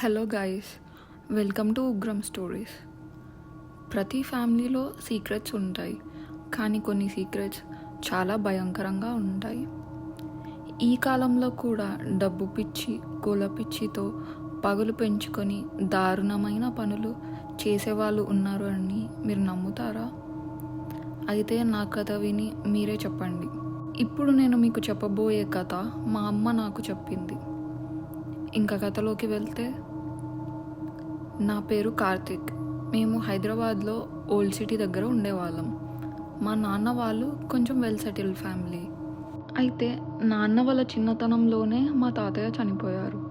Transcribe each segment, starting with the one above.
Hello guys, welcome to Ugram stories. ప్రతి ఫ్యామిలీలో secrets ఉంటాయి, కానీ కొన్ని సీక్రెట్స్ చాలా భయంకరంగా ఉంటాయి. ఈ కాలంలో కూడా డబ్బు పిచ్చి, కుల పిచ్చితో పగులు పెంచుకొని దారుణమైన పనులు చేసేవాళ్ళు ఉన్నారు అని మీరు నమ్ముతారా? అయితే నా కథ విని మీరే చెప్పండి. ఇప్పుడు నేను మీకు చెప్పబోయే కథ మా అమ్మ నాకు చెప్పింది. ఇంకా కథలోకి వెళ్తే, నా పేరు కార్తిక్. మేము హైదరాబాద్లో ఓల్డ్ సిటీ దగ్గర ఉండేవాళ్ళం. మా నాన్న వాళ్ళు కొంచెం వెల్ సెటిల్డ్ ఫ్యామిలీ. అయితే నాన్న వాళ్ళ చిన్నతనంలోనే మా తాతయ్య చనిపోయారు.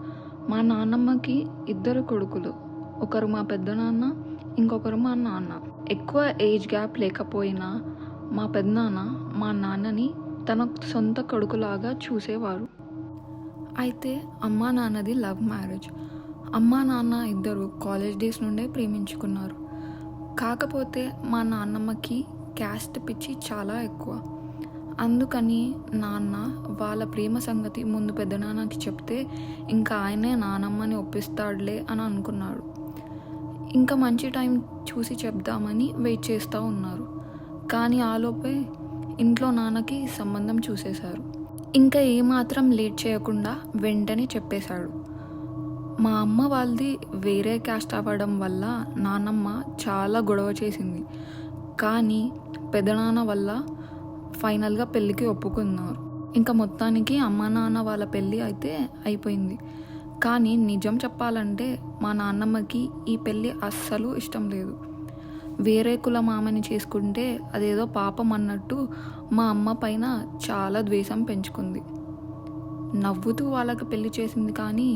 మా నాన్నమ్మకి 2 కొడుకులు, ఒకరు మా పెద్దనాన్న, ఇంకొకరు మా నాన్న. ఎక్కువ ఏజ్ గ్యాప్ లేకపోయినా మా పెద్దనాన్న మా నాన్నని తన సొంత కొడుకులాగా చూసేవారు. అయితే అమ్మా నాన్నది లవ్ మ్యారేజ్. అమ్మా నాన్న ఇద్దరు కాలేజ్ డేస్ నుండే ప్రేమించుకున్నారు. కాకపోతే మా నాన్నమ్మకి క్యాస్ట్ పిచ్చి చాలా ఎక్కువ. అందుకని నాన్న వాళ్ళ ప్రేమ సంగతి ముందు పెద్దనాన్నకి చెప్తే ఇంకా ఆయనే నానమ్మని ఒప్పిస్తాడులే అని అనుకున్నాడు. ఇంకా మంచి టైం చూసి చెప్దామని వెయిట్ చేస్తూ ఉన్నారు. కానీ ఆలోపే ఇంట్లో నాన్నకి సంబంధం చూసేశారు. ఇంకా ఏమాత్రం లేట్ చేయకుండా వెంటనే చెప్పేశాడు. మా అమ్మ వాళ్ళది వేరే క్యాస్ట్ అవ్వడం వల్ల నాన్నమ్మ చాలా గొడవ చేసింది. కానీ పెదనాన్న వల్ల ఫైనల్గా పెళ్ళికి ఒప్పుకున్నారు. ఇంకా మొత్తానికి అమ్మ నాన్న వాళ్ళ పెళ్ళి అయితే అయిపోయింది. కానీ నిజం చెప్పాలంటే మా నాన్నమ్మకి ఈ పెళ్ళి అస్సలు ఇష్టం లేదు. వేరే కుల మామని చేసుకుంటే అదేదో పాపం అన్నట్టు మా అమ్మ పైన చాలా ద్వేషం పెంచుకుంది. నవ్వుతూ వాళ్ళకి పెళ్లి చేసింది, కానీ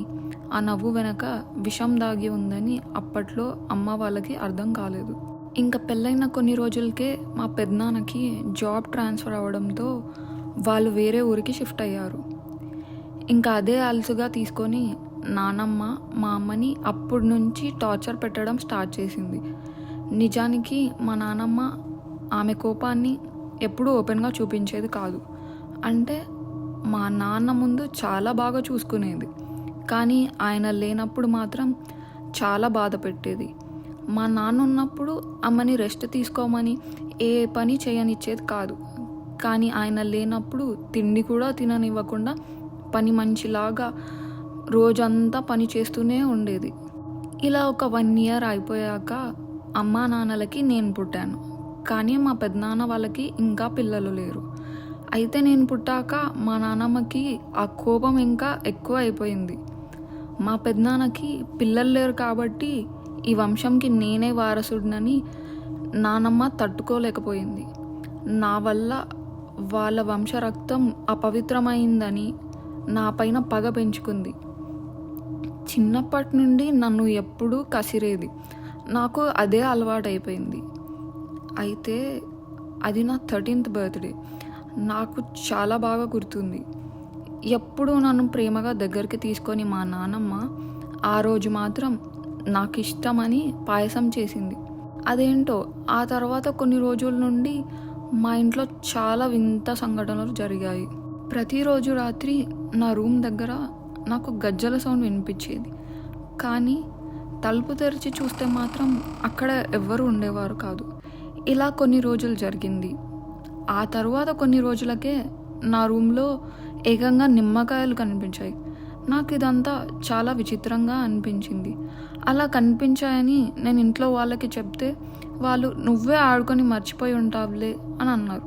ఆ నవ్వు వెనక విషం దాగి ఉందని అప్పట్లో అమ్మ వాళ్ళకి అర్థం కాలేదు. ఇంకా పెళ్ళైన కొన్ని రోజులకే మా పెద్దనాన్నకి జాబ్ ట్రాన్స్ఫర్ అవ్వడంతో వాళ్ళు వేరే ఊరికి షిఫ్ట్ అయ్యారు. ఇంకా అదే అలసుగా తీసుకొని నానమ్మ మా అమ్మని అప్పటి నుంచి టార్చర్ పెట్టడం స్టార్ట్ చేసింది. నిజానికి మా నానమ్మ ఆమె కోపాన్ని ఎప్పుడూ ఓపెన్గా చూపించేది కాదు. అంటే మా నాన్న ముందు చాలా బాగా చూసుకునేది, కానీ ఆయన లేనప్పుడు మాత్రం చాలా బాధ పెట్టేది. మా నాన్న ఉన్నప్పుడు అమ్మని రెస్ట్ తీసుకోమని ఏ పని చేయనిచ్చేది కాదు, కానీ ఆయన లేనప్పుడు తిండి కూడా తిననివ్వకుండా పని మంచిలాగా రోజంతా పని చేస్తూనే ఉండేది. ఇలా ఒక 1 year అయిపోయాక అమ్మా నాన్నలకి నేను పుట్టాను, కానీ మా పెద్దనాన్న వాళ్ళకి ఇంకా పిల్లలు లేరు. అయితే నేను పుట్టాక మా నాన్నమ్మకి ఆ కోపం ఇంకా ఎక్కువ అయిపోయింది. మా పెద్దనాన్నకి పిల్లలు లేరు కాబట్టి ఈ వంశంకి నేనే వారసుడినని నానమ్మ తట్టుకోలేకపోయింది. నా వల్ల వాళ్ళ వంశ రక్తం అపవిత్రమైందని నా పైన పగ పెంచుకుంది. చిన్నప్పటి నుండి నన్ను ఎప్పుడూ కసిరేది. నాకు అదే అలవాటైపోయింది. అయితే అది నా 13th బర్త్డే. నాకు చాలా బాగా గుర్తుంది. ఎప్పుడూ నన్ను ప్రేమగా దగ్గరికి తీసుకొని మా నాన్నమ్మ ఆ రోజు మాత్రం నాకు ఇష్టమని పాయసం చేసింది. అదేంటో ఆ తర్వాత కొన్ని రోజుల నుండి మా ఇంట్లో చాలా వింత సంఘటనలు జరిగాయి. ప్రతిరోజు రాత్రి నా రూమ్ దగ్గర నాకు గజ్జల సౌండ్ వినిపించేది, కానీ తలుపు తెరిచి చూస్తే మాత్రం అక్కడ ఎవ్వరూ ఉండేవారు కాదు. ఇలా కొన్ని రోజులు జరిగింది. ఆ తర్వాత కొన్ని రోజులకే నా రూమ్లో ఏకంగా నిమ్మకాయలు కనిపించాయి. నాకు ఇదంతా చాలా విచిత్రంగా అనిపించింది. అలా కనిపించాయని నేను ఇంట్లో వాళ్ళకి చెప్తే వాళ్ళు నువ్వే ఆడుకొని మర్చిపోయి ఉంటావులే అని అన్నారు.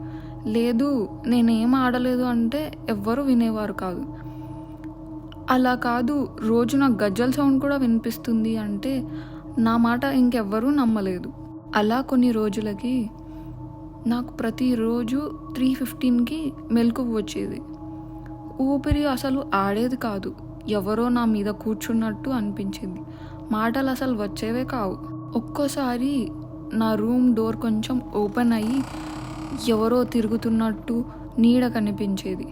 లేదు, నేనేం ఆడలేదు అంటే ఎవ్వరూ వినేవారు కాదు. అలా కాదు, రోజు నాకు గజ్జల సౌండ్ కూడా వినిపిస్తుంది అంటే నా మాట ఇంకెవ్వరూ నమ్మలేదు. అలా కొన్ని రోజులకి నాకు ప్రతిరోజు 3:15కి మెలకువ వచ్చేది. ఊపిరి అసలు ఆడేది కాదు. ఎవరో నా మీద కూర్చున్నట్టు అనిపించింది. మాటలు అసలు వచ్చేవే కావు. ఒక్కోసారి నా రూమ్ డోర్ కొంచెం ఓపెన్ అయ్యి ఎవరో తిరుగుతున్నట్టు నీడ కనిపించేది.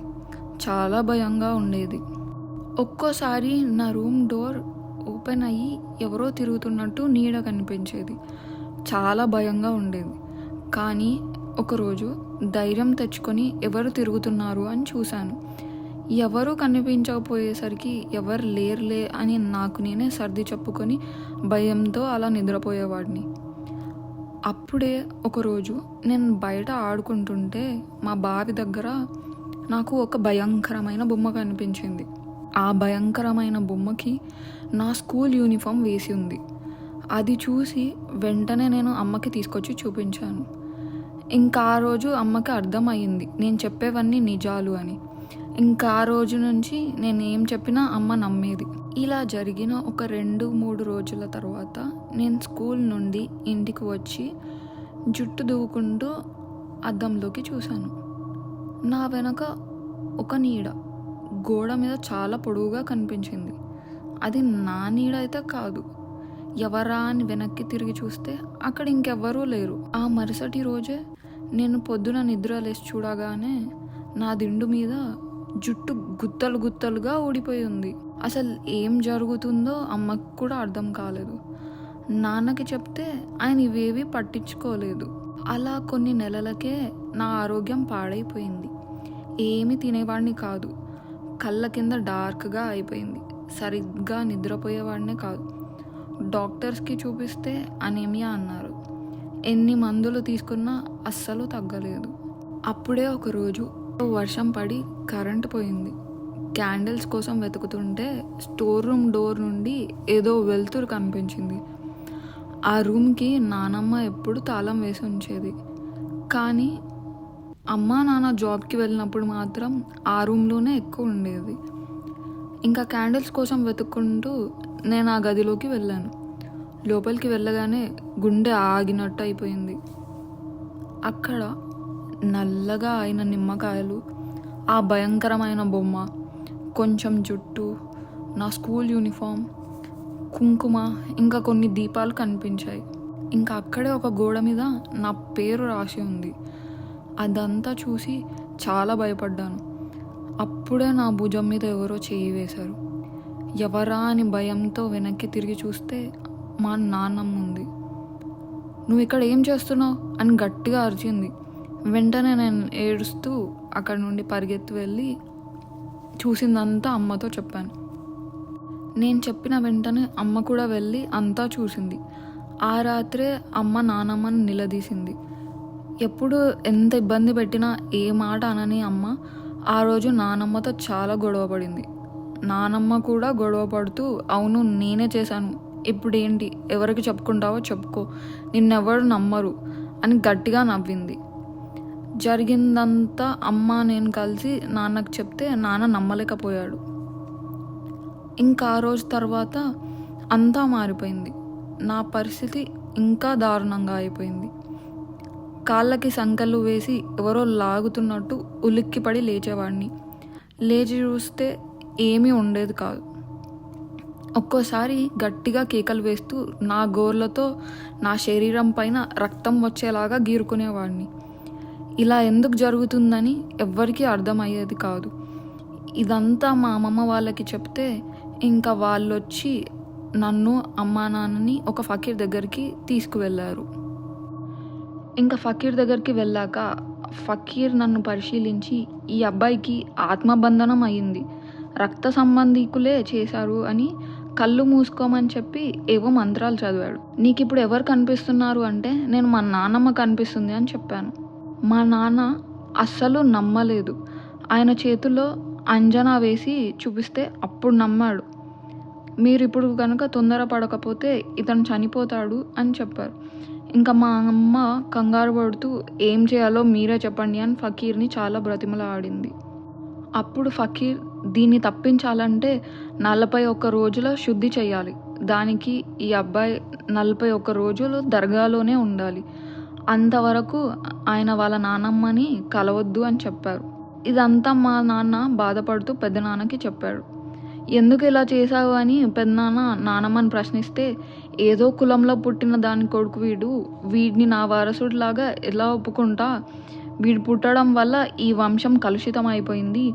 చాలా భయంగా ఉండేది. ఒక్కోసారి నా రూమ్ డోర్ ఓపెన్ అయ్యి ఎవరో తిరుగుతున్నట్టు నీడ కనిపించేది. చాలా భయంగా ఉండేది. కానీ ఒకరోజు ధైర్యం తెచ్చుకొని ఎవరు తిరుగుతున్నారు అని చూశాను. ఎవరూ కనిపించకపోయేసరికి ఎవరు లేరులే అని నాకు నేనే సర్ది చెప్పుకొని భయంతో అలా నిద్రపోయేవాడిని. అప్పుడే ఒకరోజు నేను బయట ఆడుకుంటుంటే మా బావి దగ్గర నాకు ఒక భయంకరమైన బొమ్మ కనిపించింది. ఆ భయంకరమైన బొమ్మకి నా స్కూల్ యూనిఫామ్ వేసి ఉంది. అది చూసి వెంటనే నేను అమ్మకి తీసుకొచ్చి చూపించాను. ఇంకా ఆ రోజు అమ్మకి అర్థమయ్యింది నేను చెప్పేవన్నీ నిజాలు అని. ఇంకా ఆ రోజు నుంచి నేను ఏం చెప్పినా అమ్మ నమ్మేది. ఇలా జరిగిన ఒక 2-3 రోజుల తర్వాత నేను స్కూల్ నుండి ఇంటికి వచ్చి జుట్టు దువ్వుకుంటూ అద్దంలోకి చూశాను. నా వెనక ఒక నీడ గోడ మీద చాలా పొడవుగా కనిపించింది. అది నా నీడ అయితే కాదు. ఎవరా అని వెనక్కి తిరిగి చూస్తే అక్కడ ఇంకెవ్వరూ లేరు. ఆ మరుసటి రోజే నేను పొద్దున నిద్ర లేచి చూడగానే నా దిండు మీద జుట్టు గుత్తలు గుత్తలుగా ఊడిపోయి ఉంది. అసలు ఏం జరుగుతుందో అమ్మకు కూడా అర్థం కాలేదు. నాన్నకి చెప్తే ఆయన ఇవేవి పట్టించుకోలేదు. అలా కొన్ని నెలలకే నా ఆరోగ్యం పాడైపోయింది. ఏమీ తినేవాడిని కాదు. కళ్ళ కింద డార్క్గా అయిపోయింది. సరిగ్గా నిద్రపోయేవాడినే కాదు. డాక్టర్స్కి చూపిస్తే అనీమియా అన్నారు. ఎన్ని మందులు తీసుకున్నా అస్సలు తగ్గలేదు. అప్పుడే ఒకరోజు వర్షం పడి కరెంటు పోయింది. క్యాండిల్స్ కోసం వెతుకుతుంటే స్టోర్ రూమ్ డోర్ నుండి ఏదో వెలుతురు కనిపించింది. ఆ రూమ్కి నానమ్మ ఎప్పుడు తాళం వేసి ఉంచేది. కానీ అమ్మ నాన్న జాబ్కి వెళ్ళినప్పుడు మాత్రం ఆ రూమ్లోనే ఎక్కువ ఉండేది. ఇంకా క్యాండిల్స్ కోసం వెతుక్కుంటూ నేను ఆ గదిలోకి వెళ్ళాను. లోపలికి వెళ్ళగానే గుండె ఆగినట్టు అయిపోయింది. అక్కడ నల్లగా అయిన నిమ్మకాయలు, ఆ భయంకరమైన బొమ్మ, కొంచెం జుట్టు, నా స్కూల్ యూనిఫామ్, కుంకుమ, ఇంకా కొన్ని దీపాలు కనిపించాయి. ఇంకా అక్కడే ఒక గోడ మీద నా పేరు రాసి ఉంది. అదంతా చూసి చాలా భయపడ్డాను. అప్పుడే నా భుజం మీద ఎవరో చేయి వేశారు. ఎవరా అని భయంతో వెనక్కి తిరిగి చూస్తే మా నాన్నమ్మ ఉంది. నువ్వు ఇక్కడ ఏం చేస్తున్నావు అని గట్టిగా అరిచింది. వెంటనే నేను ఏడుస్తూ అక్కడ నుండి పరిగెత్తి వెళ్ళి చూసిందంతా అమ్మతో చెప్పాను. నేను చెప్పిన వెంటనే అమ్మ కూడా వెళ్ళి అంతా చూసింది. ఆ రాత్రే అమ్మ నానమ్మని నిలదీసింది. ఎప్పుడు ఎంత ఇబ్బంది పెట్టినా ఏ మాట అనని అమ్మ ఆ రోజు నానమ్మతో చాలా గొడవ పడింది. నానమ్మ కూడా గొడవ పడుతూ, అవును నేనే చేశాను, ఇప్పుడు ఏంటి, ఎవరికి చెప్పుకుంటావో చెప్పుకో, నిన్నెవరు నమ్మరు అని గట్టిగా నవ్వింది. జరిగిందంతా అమ్మ నేను కలిసి నాన్నకు చెప్తే నాన్న నమ్మలేకపోయాడు. ఇంకా ఆ రోజు తర్వాత అంతా మారిపోయింది. నా పరిస్థితి ఇంకా దారుణంగా అయిపోయింది. కాళ్ళకి సంకలు వేసి ఎవరో లాగుతున్నట్టు ఉలిక్కిపడి లేచేవాడిని. లేచి చూస్తే ఏమీ ఉండేది కాదు. ఒక్కోసారి గట్టిగా కేకలు వేస్తూ నా గోర్లతో నా శరీరం పైన రక్తం వచ్చేలాగా గీరుకునేవాడిని. ఇలా ఎందుకు జరుగుతుందని ఎవ్వరికీ అర్థమయ్యేది కాదు. ఇదంతా మా అమ్మమ్మ వాళ్ళకి చెప్తే ఇంకా వాళ్ళు వచ్చి నన్ను అమ్మా నాన్నని ఒక ఫకీర్ దగ్గరికి తీసుకువెళ్ళారు. ఇంకా ఫకీర్ దగ్గరికి వెళ్ళాక ఫకీర్ నన్ను పరిశీలించి ఈ అబ్బాయికి ఆత్మబంధనం అయింది, రక్త సంబంధికులే చేశారు అని కళ్ళు మూసుకోమని చెప్పి ఏవో మంత్రాలు చదివాడు. నీకు ఇప్పుడు ఎవరు కనిపిస్తున్నారు అంటే నేను మా నాన్నమ్మ కనిపిస్తుంది అని చెప్పాను. మా నాన్న అస్సలు నమ్మలేదు. ఆయన చేతుల్లో అంజనా వేసి చూపిస్తే అప్పుడు నమ్మాడు. మీరు ఇప్పుడు కనుక తొందరపడకపోతే ఇతను చనిపోతాడు అని చెప్పారు. ఇంకా మా అమ్మ కంగారు పడుతూ ఏం చేయాలో మీరే చెప్పండి అని ఫకీర్ని చాలా బ్రతిమలాడింది. అప్పుడు ఫకీర్ దీన్ని తప్పించాలంటే 41 రోజుల శుద్ధి చేయాలి, దానికి ఈ అబ్బాయి 41 రోజులు దర్గాలోనే ఉండాలి, అంతవరకు ఆయన వాళ్ళ నానమ్మని కలవద్దు అని చెప్పారు. ఇదంతా మా నాన్న బాధపడుతూ పెద్దనాన్నకి చెప్పాడు. ఎందుకు ఇలా చేశావు అని పెద్దనాన్న నానమ్మని ప్రశ్నిస్తే, ఏదో కులంలో పుట్టిన దాని కొడుకు వీడిని నా వారసుడిలాగా ఎలా ఒప్పుకుంటా, వీడు పుట్టడం వల్ల ఈ వంశం కలుషితం అయిపోయింది,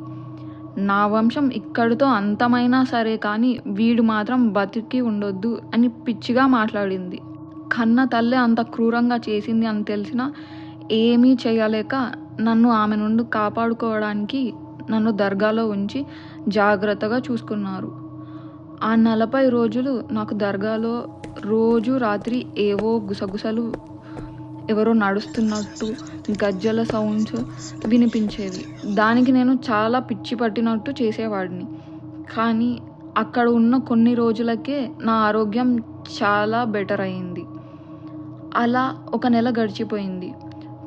నా వంశం ఇక్కడితో అంతమైనా సరే కానీ వీడు మాత్రం బతికి ఉండొద్దు అని పిచ్చిగా మాట్లాడింది. కన్న తల్లి అంత క్రూరంగా చేసింది అని తెలిసినా ఏమీ చేయలేక నన్ను ఆమె నుండి కాపాడుకోవడానికి నన్ను దర్గాలో ఉంచి జాగ్రత్తగా చూసుకున్నారు. ఆ 40 రోజులు నాకు దర్గాలో రోజు రాత్రి ఏవో గుసగుసలు, ఎవరో నడుస్తున్నట్టు, గజ్జల సౌండ్స్ వినిపించేవి. దానికి నేను చాలా పిచ్చి పట్టినట్టు చేసేవాడిని. కానీ అక్కడ ఉన్న కొన్ని రోజులకే నా ఆరోగ్యం చాలా బెటర్ అయింది. అలా ఒక నెల గడిచిపోయింది.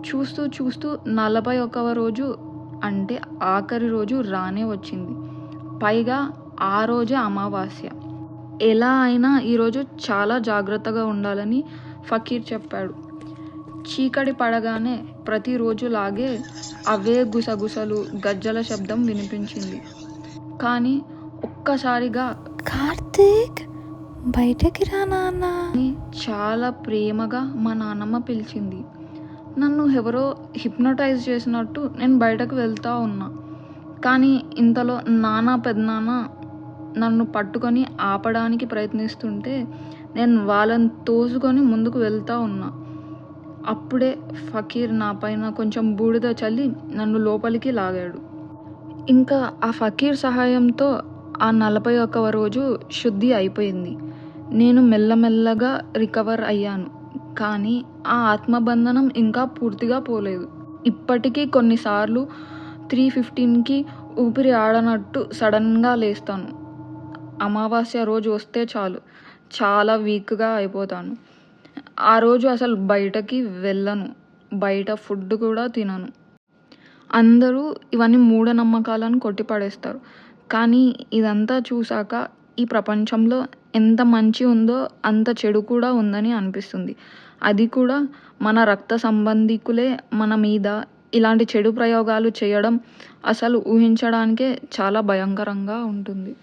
చూస్తూ చూస్తూ 41వ రోజు అంటే ఆఖరి రోజు రానే వచ్చింది. పైగా ఆ రోజే అమావాస్య. ఎలా అయినా ఈరోజు చాలా జాగ్రత్తగా ఉండాలని ఫకీర్ చెప్పాడు. చీకటి పడగానే ప్రతిరోజులాగే అవే గుసగుసలు, గజ్జల శబ్దం వినిపించింది. కానీ ఒక్కసారిగా కార్తీక్ బయటకి రా నాన్న అని చాలా ప్రేమగా మా నాన్నమ్మ పిలిచింది. నన్ను ఎవరో హిప్నటైజ్ చేసినట్టు నేను బయటకు వెళ్తూ ఉన్నా. కానీ ఇంతలో నాన్న, పెదనాన్న నన్ను పట్టుకొని ఆపడానికి ప్రయత్నిస్తుంటే నేను వాళ్ళని తోసుకొని ముందుకు వెళ్తూ ఉన్నా. అప్పుడే ఫకీర్ నా పైన కొంచెం బూడిద చల్లి నన్ను లోపలికి లాగాడు. ఇంకా ఆ ఫకీర్ సహాయంతో ఆ 41వ రోజు శుద్ధి అయిపోయింది. నేను మెల్లమెల్లగా రికవర్ అయ్యాను. కానీ ఆ ఆత్మబంధనం ఇంకా పూర్తిగా పోలేదు. ఇప్పటికీ కొన్నిసార్లు 3:15కి ఊపిరి ఆడనట్టు సడన్గా లేస్తాను. అమావాస్య రోజు వస్తే చాలు చాలా వీక్గా అయిపోతాను. ఆ రోజు అసలు బయటకి వెళ్ళను, బయట ఫుడ్ కూడా తినను. అందరూ ఇవన్నీ మూఢనమ్మకాలను కొట్టిపడేస్తారు. కానీ ఇదంతా చూశాక ఈ ప్రపంచంలో ఎంత మంచి ఉందో అంత చెడు కూడా ఉందని అనిపిస్తుంది. అది కూడా మన రక్త సంబంధికులే మన మీద ఇలాంటి చెడు ప్రయోగాలు చేయడం అసలు ఊహించడానికే చాలా భయంకరంగా ఉంటుంది.